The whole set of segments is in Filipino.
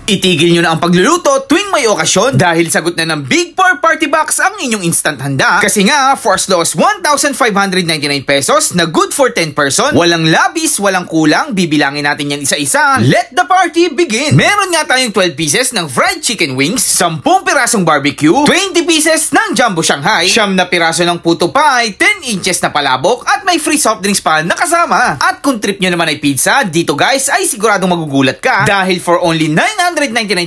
Itigil nyo na ang pagluluto tuwing may okasyon dahil sagot na ng Big 4 Party Box ang inyong instant handa. Kasi nga, for as low as 1,599 pesos na good for 10 person, walang labis, walang kulang, bibilangin natin yan isa-isa. Let the party begin! Meron nga tayong 12 pieces ng fried chicken wings, 10 pirasong barbecue, 20 pieces ng jumbo Shanghai, 9 na piraso ng puto pie, 10 inches na palabok, at may free soft drinks pa na kasama. At kung trip nyo naman ay pizza, dito guys ay siguradong magugulat ka dahil for only 999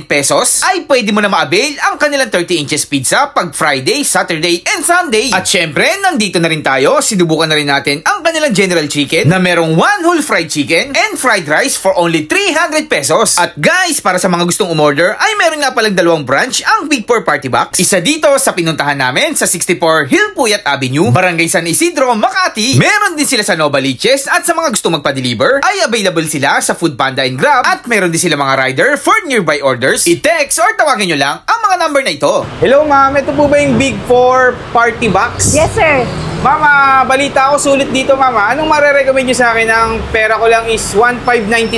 pesos ay pwede mo na ma-avail ang kanilang 30 inches pizza pag Friday, Saturday, and Sunday. At syempre, nandito na rin tayo, sinubukan na rin natin ang kanilang General Chicken na merong 1 whole fried chicken and fried rice for only 300 pesos. At guys, para sa mga gustong umorder, ay meron nga palang dalawang branch ang Big 4 Party Box. Isa dito sa pinuntahan namin sa 64 Hilpuyat Avenue, Barangay San Isidro, Makati. Meron din sila sa Novaliches at sa mga gustong magpa-deliver ay available sila sa Foodpanda and Grab at meron din sila mga rider for nearby orders. I-text or tawagin nyo lang ang mga number na ito. Hello ma'am, ito po ba yung Big 4 Party Box? Yes, sir. Mama, balita ako sulit dito mama. Anong marerecommend nyo sa akin? Ang pera ko lang is 1,599.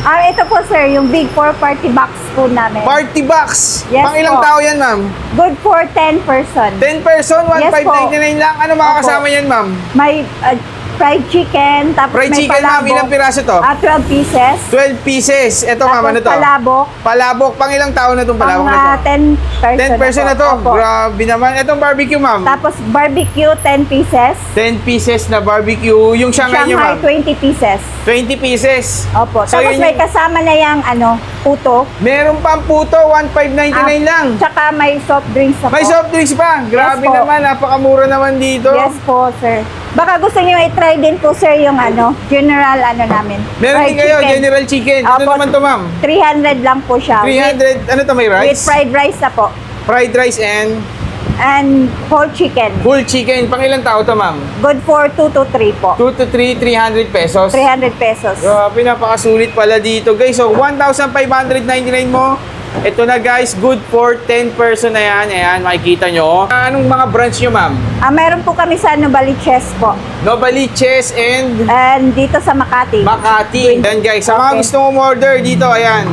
Ito po, sir, yung Big 4 Party Box po namin. Party Box? Yes, Pang ilang po. tao yan ma'am? Good for 10 person. 10 person, Yes, 1,599 lang. Ano makakasama yan ma'am? May fried chicken, tapos Fried may chicken ma'am, palabok. ilang piraso to? 12 pieces. 12 pieces. Ito ma'am, ano to? Palabok. Palabok. Pang ilang tao na itong palabok na to? 10 person. 10 person na to. Opo. Grabe naman. Itong barbecue ma'am? Tapos barbecue, 10 pieces. 10 pieces na barbecue. Yung Shanghai nyo Shanghai, ma'am? 20 pieces. 20 pieces. Opo. So, Tapos yun may yung- kasama na yung puto. Meron pang puto, 1,599 lang. Tsaka may soft drinks na May po. soft drinks pa. Grabe Yes po. naman, napakamura naman dito. Yes po, sir. Baka gusto niyo i-try din po, sir, yung general namin. Meron fried din kayo, chicken. General Chicken. Ano Opo. naman to ma'am? 300 lang po siya. 300, ano to, may With rice? fried rice na po. Fried rice And whole chicken. full chicken. Pang ilang tao to ma'am? Good for 2 to 3 po. 2 to 3, 300 pesos. 300 pesos. Grabe, napakasulit pala dito guys. So 1,599 mo. Ito na guys, good for 10 person na yan. Ayan, makikita nyo. Anong mga branch nyo ma'am? Meron po kami sa Novaliches po. Novaliches and And dito sa Makati. Makati. Ayan guys, sa mga Okay. gustong umorder dito, ayan.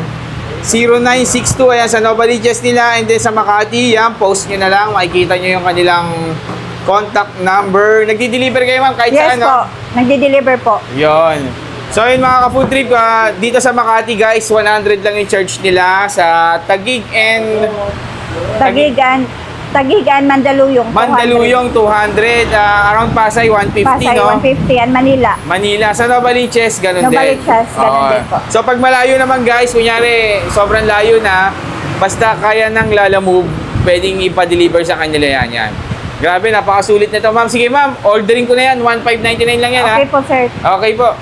0962, ayan, sa Novaliches nila. And then sa Makati, yan, post nyo na lang. Makikita nyo yung kanilang contact number. Nagdi-deliver kayo ma'am kahit Yes saan, po. no? Nagdi-deliver po. Yon. So yun mga ka-food trip, dito sa Makati guys, 100 lang yung charge nila sa Taguig and Tagigan, Mandaluyong. 200. Mandaluyong 200, around Pasay 150, Pasay, no? 150. And Manila. Manila, sa Novaliches, ganun din. Novaliches, ganun Oo. din po. So pag malayo naman guys, kunyari sobrang layo na, basta kaya ng Lalamove, pwedeng ipa-deliver sa kanila yan. Grabe, napakasulit nito ma'am. Sige ma'am, ordering ko na yan, 1,599 lang yan Okay po, sir. Okay po.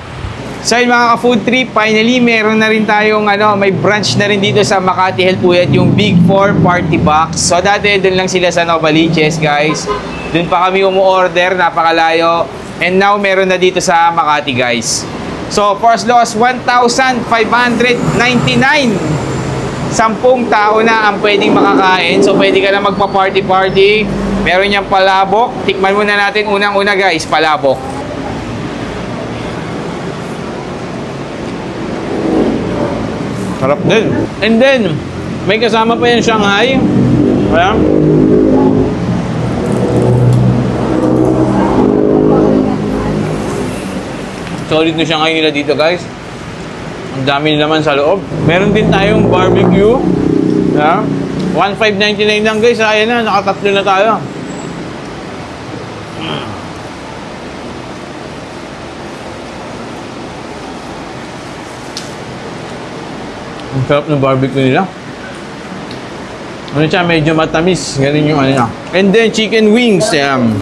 So yun mga ka-food trip, finally meron na rin tayong may branch na rin dito sa Makati Hilpuyat, yung Big 4 Party Box. So dati doon lang sila sa Novaliches guys. Doon pa kami umu-order, napakalayo. And now meron na dito sa Makati guys. So for as low as 1,599, 10 tao na ang pwedeng makakain. So pwede ka na magpa-party-party. Meron niyang palabok. Tikman muna natin unang-una guys, palabok. Sarap din. And then, may kasama pa yung Shanghai. Ayan. Solid na Shanghai nila dito guys. Ang dami naman sa loob. Meron din tayong barbecue. Ayan. 1,599 lang guys. Ayan na, nakatatlo na tayo. Ang sarap ng barbecue nila. Ano siya, medyo matamis. Ganun yung ano niya. And then, chicken wings. Yan.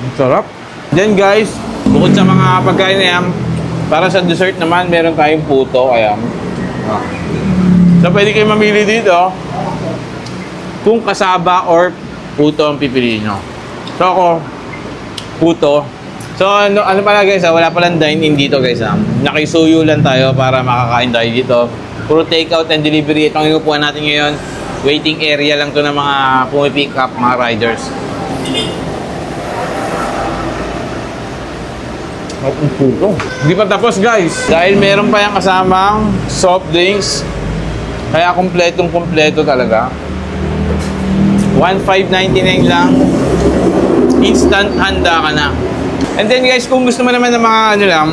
Ang sarap. Then guys, bukod sa mga pagkain na yan, para sa dessert naman, meron tayong puto. Ayan. So, pwede kayo mamili dito kung kasaba or puto ang pipiliin nyo. So ako, puto. So ano pala guys, wala palang dine-in dito guys. Nakisuyo lang tayo para makakain tayo dito. Puro take-out and delivery. Itong inupuan natin ngayon, waiting area lang to ng mga pumipick up, mga riders. Ang puto. Hindi pa tapos guys. Dahil meron pa yung kasamang soft drinks. Kaya kumpletong-kumpleto talaga. 1,599 lang. Instant handa ka na. And then guys, kung gusto mo naman ng mga ano lang,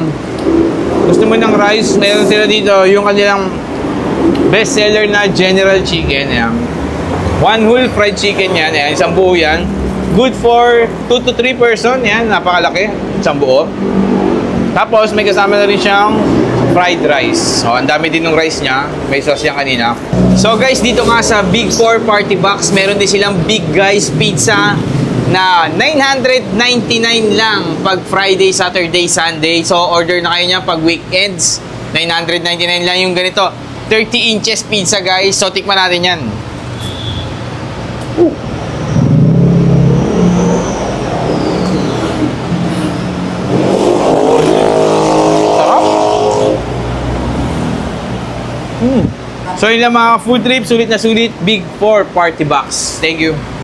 gusto mo ng rice, meron sila dito yung kanilang best seller na General Chicken. Yan. One whole fried chicken yan. Yan. Isang buo yan. Good for 2 to 3 person. Yan. Napakalaki. Isang buo. Tapos may kasama na rin siyang fried rice. So, ang dami din ng rice niya. May sauce yan kanina. So guys, dito nga sa Big 4 Party Box, meron din silang Big Guys Pizza na 999 lang pag Friday, Saturday, Sunday. So order na kayo niya pag weekends. 999 lang yung ganito. 30 inches pizza guys. So tikman natin yan. Sarap. So yun lang mga food trip. Sulit na sulit. Big 4 Party Box. Thank you.